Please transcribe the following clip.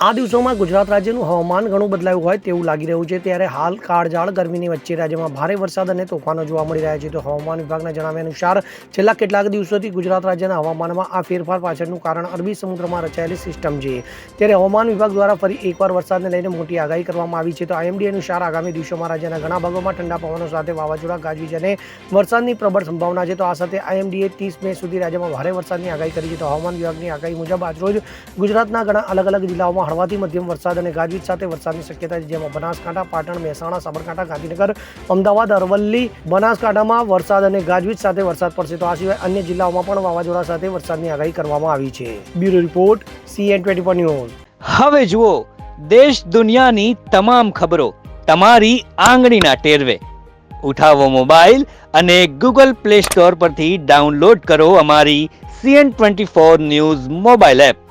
આ દિવસોમાં ગુજરાત રાજ્યનું હવામાન ઘણું બદલાયું હોય તેવું લાગી રહ્યું છે, ત્યારે હાલ કાળઝાળ ગરમીની વચ્ચે રાજ્યમાં ભારે વરસાદ અને તોફાનો જોવા મળી રહ્યા છે. તો હવામાન વિભાગના જણાવ્યા અનુસાર છેલ્લા કેટલાક દિવસોથી ગુજરાત રાજ્યના હવામાનમાં આ ફેરફાર પાછળનું કારણ અરબી સમુદ્રમાં રચાયેલી સિસ્ટમ છે. ત્યારે હવામાન વિભાગ દ્વારા ફરી એકવાર વરસાદને લઈને મોટી આગાહી કરવામાં આવી છે. તો IMD અનુસાર આગામી દિવસોમાં રાજ્યના ઘણા ભાગોમાં ઠંડા પવનો સાથે વાવાઝોડા, ગાજવીજ અને વરસાદની પ્રબળ સંભાવના છે. તો આ સાથે IMD એ 30 મે સુધી રાજ્યમાં ભારે વરસાદની આગાહી કરી છે. તો હવામાન વિભાગની આગાહી મુજબ આજરોજ ગુજરાતના ઘણા અલગ અલગ જિલ્લાઓમાં હળવાથી મધ્યમ વરસાદ અને ગાજવીજ સાથે વરસાદની શક્યતા છે, જેમાં બનાસકાંઠા, પાટણ, મહેસાણા, સાબરકાંઠા, ગાંધીનગર, અમદાવાદ, અરવલ્લી, બનાસકાંઠામાં વરસાદ અને ગાજવીજ સાથે વરસાદ પડશે. તો આ સિવાય અન્ય જિલ્લાઓમાં પણ વાવાઝોડા સાથે વરસાદની આગાહી કરવામાં આવી છે. Bureau report, CN24 news. હવે જુઓ દેશ દુનિયાની તમામ ખબરો તમારી આંગળીના ટેરવે. ઉઠાવો મોબાઈલ અને Google Play Store પરથી ડાઉનલોડ કરો અમારી CN24 ન્યૂઝ મોબાઈલ એપ.